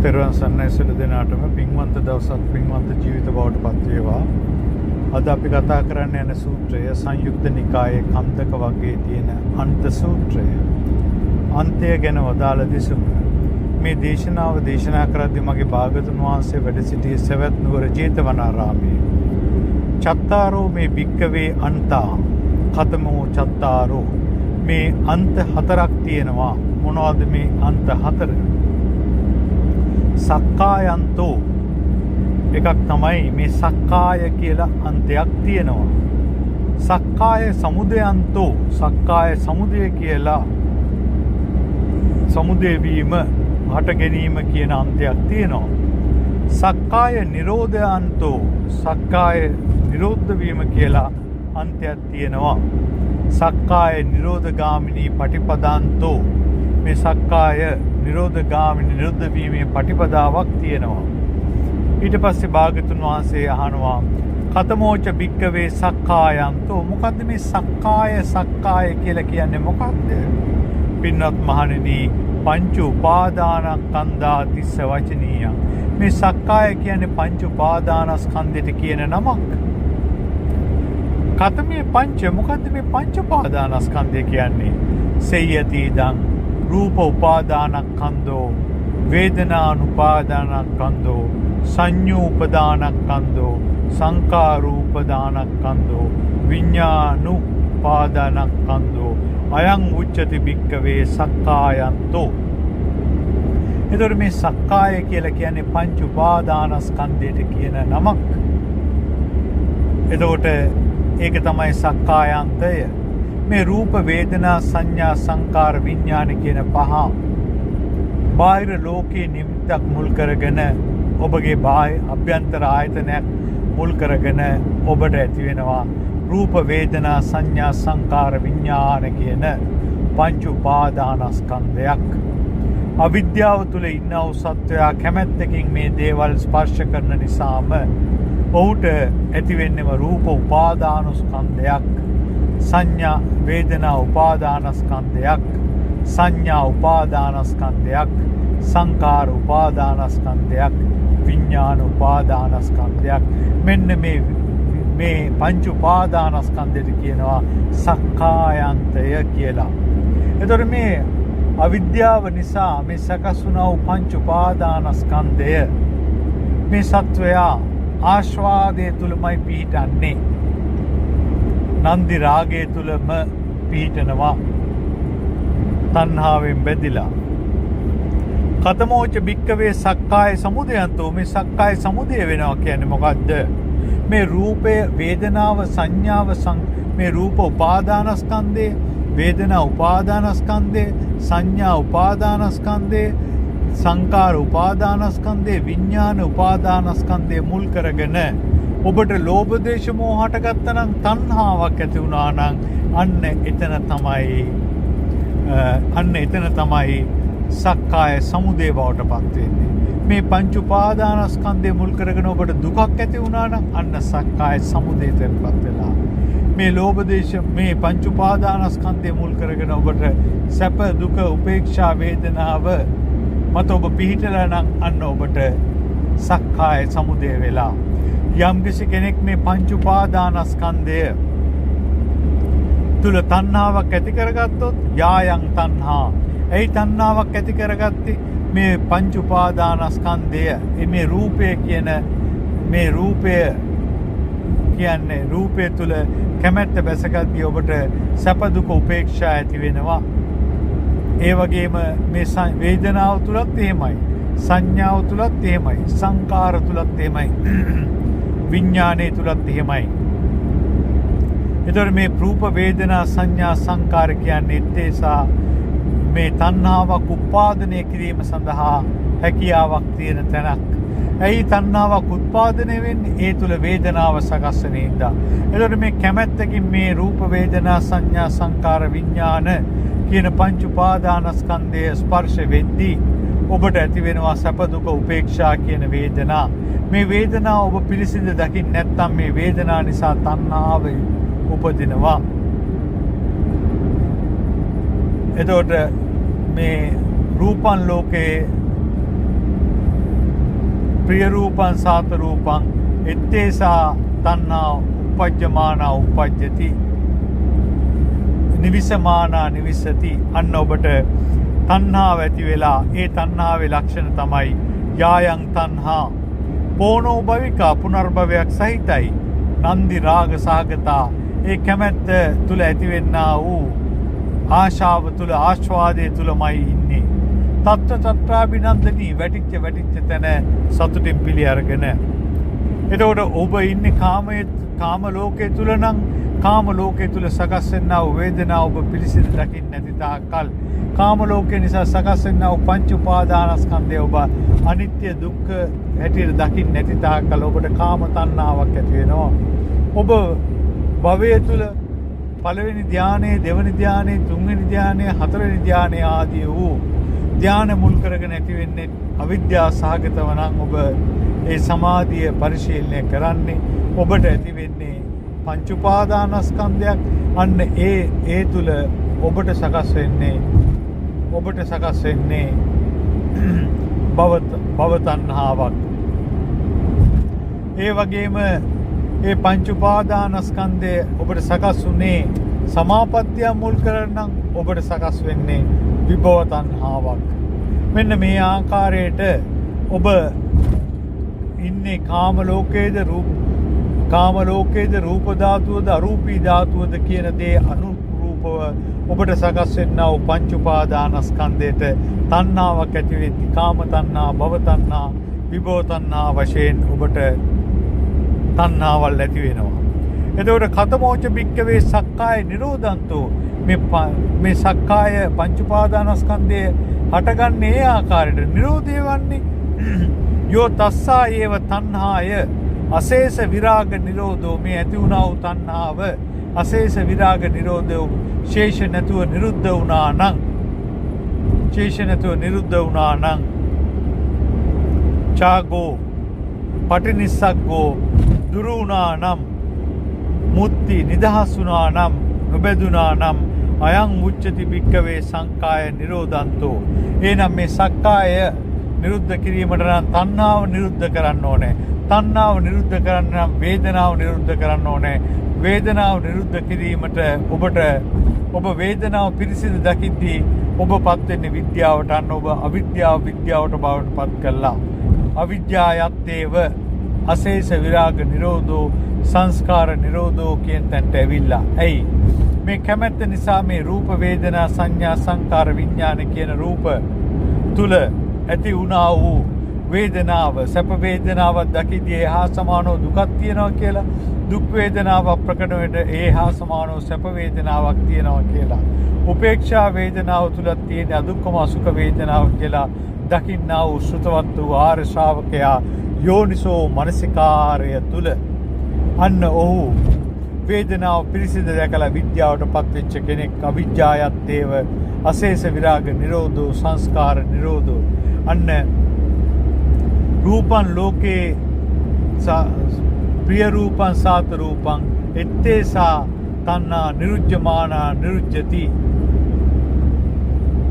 තෙරුවන් සරණයි සියලු දෙනාටම පින්වන්ත දවසක් පින්වන්ත ජීවිත බවට පත් වේවා. අද අපි කතා කරන්න යන සූත්‍රය සංයුක්ත නිකායේ කන්දක වර්ගයේ තියෙන අන්ත සූත්‍රය. අන්තය ගැන වදාළ දෙසුම. මේ දේශනාව දේශනා කරද්දී මගේ භාගතුන් වහන්සේ වැඩ සිටියේ සවැත් නුවර ජේතවනාරාමයේ. චත්තාරෝ මේ භික්කවේ අන්තා කතමෝ චත්තාරෝ මේ අන්ත හතරක් තියෙනවා. මොනවද මේ අන්ත හතර? සක්කායන්තෝ එකක් තමයි මේ සක්කාය කියලා අන්තයක් තියෙනවා. සක්කාය සමුදයන්තෝ සක්කාය සමුදය කියලා සමුදය වීම හට ගැනීම කියන අන්තයක් තියෙනවා. සක්කාය නිරෝධයන්තෝ සක්කාය නිරෝධ වීම කියලා අන්තයක් තියෙනවා. සක්කාය නිරෝධගාමිනී පටිපදාන්තෝ මේ සක්කාය නිරෝධගාමිනී නිරුද්ධ වීමේ පටිපදාවක් තියෙනවා. ඊට පස්සේ භාග්‍යතුන් වහන්සේ අහනවා කතමෝච භික්කවේ සක්කායන්තෝ මොකද්ද මේ සක්කාය කියලා කියන්නේ මොකද්ද? පින්වත් මහණෙනි පංච උපාදානස්කන්ධා තිස්ස වචනීය. මේ සක්කාය කියන්නේ පංච උපාදානස්කන්ධෙට කියන නමක්. කතමේ පංච මොකද්ද මේ පංච උපාදානස්කන්ධය කියන්නේ? සෙය්‍යති ඉදං රූප උපාදානස්කන්ධෝ වේදනානුපාදානස්කන්ධෝ සංඤ්ඤූපදානස්කන්ධෝ සංඛාරූපදානස්කන්ධෝ විඤ්ඤාණුපාදානස්කන්ධෝ අයං උච්චති භික්කවේ සක්කායන්තෝ. එතකොට මේ සක්කාය කියලා කියන්නේ පංච උපාදානස්කන්ධයට කියන නමක්. එතකොට ඒක තමයි සක්කායන්තය. මේ රූප වේදනා සංඥා සංකාර විඥාන කියන පහ බාහිර ලෝකයේ නිමිත්තක් මුල් කරගෙන ඔබගේ බාහිර අභ්‍යන්තර ආයතනයක් මුල් කරගෙන ඔබට ඇති වෙනවා රූප වේදනා සංඥා සංකාර විඥාන කියන පංච උපාදානස්කන්ධයක්. අවිද්‍යාව තුළ ඉන්න වූ සත්වයා කැමැත්තකින් මේ දේවල් ස්පර්ශ කරන නිසාම ඔහුට ඇතිවෙන්නේම රූප උපාදානස්කන්ධයක්, සංඥා වේදනා උපාදානස්කන්ධයක්, සංඥා උපාදානස්කන්ධයක්, සංකාර උපාදානස්කන්ධයක්, විඥාන උපාදානස්කන්ධයක්. මෙන්න මේ පංච උපාදානස්කන්ධයට කියනවා සක්කායන්තය කියලා. එතකොට මේ අවිද්‍යාව නිසා මේ සකස් වුණා වූ පංච උපාදානස්කන්ධය මේ සත්වයා ආස්වාදයේ තුලමයි පිහිටන්නේ. නන්දි රාගයේ තුලම පිහිටනවා. තණ්හාවෙන් බැඳිලා. කතමෝච භික්කවේ සක්කාය සමුදයන්තෝ මේ සක්කාය සමුදය වෙනවා කියන්නේ මොකද්ද? මේ රූපය වේදනාව සංඥාව මේ රූප උපාදානස්කන්ධේ වේදනා උපාදානස්කන්ධේ සංඥා උපාදානස්කන්ධේ සංකාර උපාදානස්කන්ධේ විඥාන උපාදානස්කන්ධේ මුල් කරගෙන ඔබට ලෝභ දේශ මොහ හටගත්තා නම් තණ්හාවක් ඇති වුණා නම් අන්න එතන තමයි සක්කාය සමුදය බවට පත් වෙන්නේ. මේ පංච උපාදානස්කන්ධය මුල් කරගෙන ඔබට දුකක් ඇති වුණා නම් අන්න සක්කාය සමුදයටපත් වෙලා. මේ ලෝභ දේශ මේ පංච උපාදානස්කන්ධය මුල් කරගෙන ඔබට සැප දුක උපේක්ෂා වේදනාව මත ඔබ පිහිටලා නම් අන්න ඔබට සක්කාය සමුදය වෙලා. යම්කිසි කෙනෙක් මේ පංච උපාදානස්කන්ධය තුල තණ්හාවක් ඇති කරගත්තොත් යායන් තණ්හා. ඒ තණ්හාවක් ඇති කරගත්තේ මේ පංච උපාදානස්කන්ධය මේ රූපය කියන්නේ රූපය තුල කැමැත්ත බැසගද්දී ඔබට සැප දුක උපේක්ෂා ඇති වෙනවා. ඒ වගේම මේ වේදනාව තුලත් එහෙමයි. සංඥාව තුලත් එහෙමයි. සංකාර තුලත් එහෙමයි. විඥානයේ තුලත් එහෙමයි. ඒතර මේ රූප වේදනා සංඥා සංකාර කියන්නේ ඒසා මේ තණ්හාවක් උත්පාදනය කිරීම සඳහා හැකියාවක් තියෙන තැනක්. ඇයි තණ්හාවක් උත්පාදනය වෙන්නේ? ඒ තුල වේදනාව සකස් වෙන ඉඳා. ඒතර මේ කැමැත්තකින් මේ රූප වේදනා සංඥා සංකාර විඥාන කියන පංච උපාදානස්කන්ධය ස්පර්ශ වෙද්දී ඔබට ඇති වෙනවා සැප දුක උපේක්ෂා කියන වේදනා. මේ වේදනාව ඔබ පිළිසිඳ දකින්න නැත්නම් මේ වේදනාව නිසා තණ්හාව උපදිනවා. එතකොට මේ රූපන් ලෝකේ ප්‍රිය රූපං සාත රූපං එත්තේසා තණ්හා උපජ්ජමානා උපජ්ජති නිවිසමානා නිවිසති. අන්න ඔබට තණ්හාව ඇති වෙලා ඒ තණ්හාවේ ලක්ෂණ තමයි යායන් තණ්හා පෝනෝ භවිකා පුනර්භවයක් සහිතයි. නන්දි රාග සහගතා ඒ කැමැත්ත තුල ඇතිවෙන්නා වූ ආශාව තුල ආස්වාදයේ තුලමයි ඉන්නේ. තත්ත්ව තත්ත්වාභිනන්දනී වැටිච්ච තැන සතුටින් පිළි අරගෙන. එතකොට ඔබ ඉන්නේ කාම ලෝකයේ තුල නම් කාම ලෝකයේ තුල සකස් වෙනා වූ වේදනාව ඔබ පිළිසිඳ දකින්න නැති තාක්කල් කාම ලෝකේ නිසා සකස් වෙනා වූ පංච උපාදානස්කන්ධය ඔබ අනිත්‍ය දුක්ඛ හැටියට දකින්න නැති තාක්කල් ඔබට කාම තණ්හාවක් ඇති වෙනවා. ඔබ භවයේ තුල පළවෙනි ධානයේ, දෙවෙනි ධානයේ, තුන්වෙනි ධානයේ, හතරවෙනි ධානයේ ආදී වූ ධාන මුල් කරගෙන ඇති වෙන්නේ අවිද්‍යාව සහගතව නම් ඔබ ඒ සමාධිය පරිශීලනය කරන්නේ ඔබට ඇති වෙන්නේ පංච උපාදානස්කන්ධයක්. අන්න ඒ තුල ඔබට සකස් වෙන්නේ භව තණ්හාවක්. ඒ වගේම ඒ පංච උපාදානස්කන්ධය ඔබට සකස් වුනේ සමාපත්තිය මුල් කරගෙන ඔබට සකස් වෙන්නේ විභව තණ්හාවක්. මෙන්න මේ ආකාරයට ඔබ ඉන්නේ කාම ලෝකයේද රූප ධාතුවද අරූපී ධාතුවද කියන දේ අනුරූපව ඔබට සකස් වෙනා වූ පංච උපාදානස්කන්ධයට තණ්හාවක් ඇති වෙද්දී කාම තණ්හා, භව තණ්හා, විභව තණ්හා වශයෙන් ඔබට තණ්හාවල් ඇති වෙනවා. එතකොට කතමෝච භික්කවේ සක්කාය නිරෝධන්තෝ මේ සක්කාය පංච උපාදානස්කන්ධය හටගන්නේ ඒ ආකාරයට නිරෝධය වන්නේ යෝ තස්සා ඒව තණ්හාය අශේෂ විරාග නිරෝධෝ මේ ඇති වුණා වූ තණ්හාව අශේෂ විරාග නිරෝධෝ ශේෂ නැතුව නිරුද්ධ වුණා නම් චාගෝ පටිනිස්සග්ගෝ දුරු වුණා නම් මුත්‍ති නිදහස් වුණා නම් නොබැදුණා නම් අයං උච්චති භික්කවේ සංකාය නිරෝධන්තෝ. එහෙනම් මේ සක්කාය නිරුද්ධ කිරීමට නම් තණ්හාව නිරුද්ධ කරන්න ඕනේ. තණ්හාව නිරුද්ධ කරන්න නම් වේදනාව නිරුද්ධ කරන්න ඕනේ. වේදනාව නිරුද්ධ කිරීමට ඔබ වේදනාව පිරිසිදු දකිද්දී ඔබපත් වෙන්නේ විද්‍යාවට. අන්න ඔබ අවිද්‍යාව විද්‍යාවට බවට පත් කළා. අවිද්‍යායත්තේව අශේෂ විරාග නිරෝධෝ සංස්කාර නිරෝධෝ කියන තැනට ඇවිල්ලා. ඇයි? මේ කැමැත්ත නිසා මේ රූප වේදනා සංඥා සංකාර විඥාන කියන රූප තුල ඇති වුණා වූ වේදනාව සැප වේදනාවක් දකිද්දී ඒ හා සමානව දුකක් තියෙනවා කියලා, දුක් වේදනාවක් ප්‍රකට වෙට ඒ හා සමානව සැප වේදනාවක් තියෙනවා කියලා, උපේක්ෂා වේදනාව තුලත් තියෙන අදුක්කම අසුඛ වේදනාව කියලා දකින්නා වූ ශ්‍රුතවත් වූ ආර්ය ශ්‍රාවකයා යෝනිසෝ මනසිකාරය තුල අන්න ඔහු වේදනාව පිරිසිදු දැකලා විද්‍යාවට පත්වෙච්ච කෙනෙක්. අවිජ්ජායත්තේව අශේෂ විරාග නිරෝධෝ සංස්කාර නිරෝධෝ. අන්න රූපං ලෝකේ ප්‍රිය රූපං සාත රූපං එත්තේසා තණ්හා නිරුජ්ජමානා නිරුජ්ජති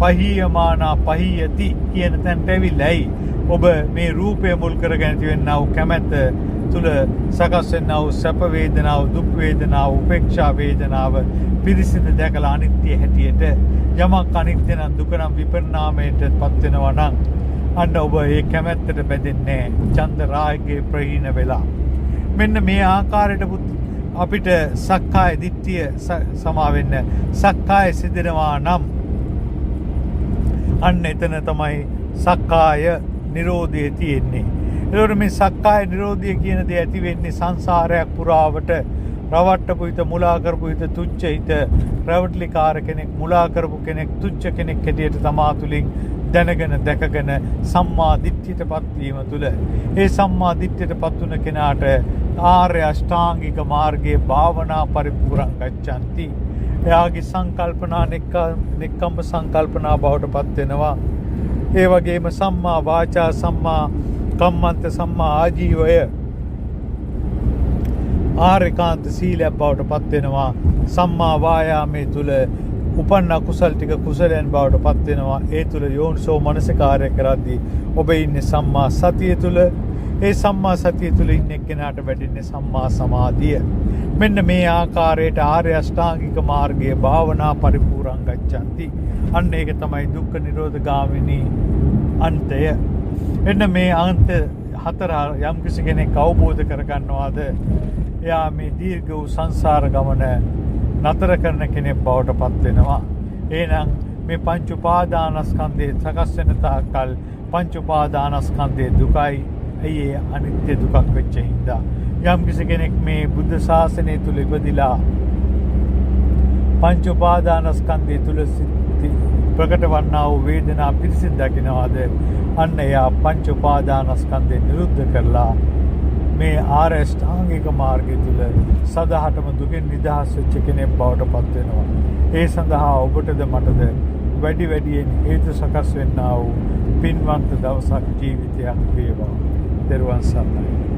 පහීයමානා පහීයති කියන තැනට ඇවිල්ලායි ඔබ මේ රූපය මුල් කරගෙන තියවෙනා වූ කැමැත්ත තුල සකස් වෙනා වූ සැප වේදනාව, දුක් වේදනාව, උපේක්ෂා වේදනාව පිරිසිදු දැකලා අනිත්‍ය හැටියට යමක් අනිත්‍ය නම් දුක නම් විපරිණාමයටපත් වෙනවා නම් අන්න ඔබ ඒ කැමැත්තට බැඳෙන්නේ චන්ද රාගයේ ප්‍රහීන වෙලා. මෙන්න මේ ආකාරයට අපිට සක්කාය දිට්ඨිය සමා වෙන්න සක්කාය සිදෙනවා නම් අන්න එතන තමයි සක්කාය නිරෝධය තියෙන්නේ. ඒකට මේ සක්කාය නිරෝධය කියන දේ ඇති වෙන්නේ සංසාරයක් පුරාවට රවට්ටපු හිත, මුලා කරපු හිත, තුච්ච හිත, රැවටලිකාර කෙනෙක්, මුලා කරපු කෙනෙක්, තුච්ච කෙනෙක් හැටියට තමා තුලින් දැනගෙන දැකගෙන සම්මා දිට්ඨියටපත් වීම තුල ඒ සම්මා දිට්ඨියටපත් වුණ කෙනාට ආර්ය අෂ්ටාංගික මාර්ගයේ භාවනා පරිපූර්ණ ගච්ඡanti. එයාගේ සංකල්පනා නෙක්ඛම්ම සංකල්පනා බවට පත් වෙනවා. ඒ වගේම සම්මා වාචා, සම්මා කම්මන්ත, සම්මා ආජීවය ආර්යකාන්ත සීලයක් බවට පත් වෙනවා. සම්මා වායාමයේ තුල උපන්න කුසල් ටික කුසලයන් බවට පත් වෙනවා. ඒ තුල යෝනිසෝ මනසිකාරය කරද්දී ඔබ ඉන්නේ සම්මා සතිය තුල. ඒ සම්මා සතිය තුළ ඉන්න එක්කෙනාට වැඩෙන්නේ සම්මා සමාධිය. මෙන්න මේ ආකාරයට ආර්ය අෂ්ටාංගික මාර්ගයේ භාවනා පරිපූර්ණං ගච්ඡanti. අන්න ඒක තමයි දුක්ඛ නිරෝධ ගාමිනී අන්තය. එන්න මේ අන්ත හතර යම් කිසි කෙනෙක් අවබෝධ කරගන්නවාද එයා මේ දීර්ඝ වූ සංසාර ගමන නතර කරන කෙනෙක් බවට පත් වෙනවා. එහෙනම් මේ පංච උපාදානස්කන්ධයේ සකස් වෙන තාක්කල් පංච උපාදානස්කන්ධයේ දුකයි. ඇයි ඒ අනිත්‍ය දුකක් වෙච්ච හින්දා යම් කිසි කෙනෙක් මේ බුද්ධ ශාසනය තුල ඉපදිලා පංච උපාදානස්කන්ධය තුල ප්‍රකට වන්නා වූ වේදනා පිරිසිදු දකින්නවාද අන්න එයා පංච උපාදානස්කන්ධය නිරුද්ධ කරලා මේ ආර්ය අෂ්ටාංගික මාර්ගය තුල සදාහටම දුකෙන් නිදහස් වෙච්ච කෙනෙක් බවට පත් වෙනවා. ඒ සඳහා ඔබටද මටද වැඩි වැඩියෙන් හේතු සකස් වෙන්නා වූ පින්වන්ත දවසක් ජීවිතයක් වේවා. දරුවන් සරණයි.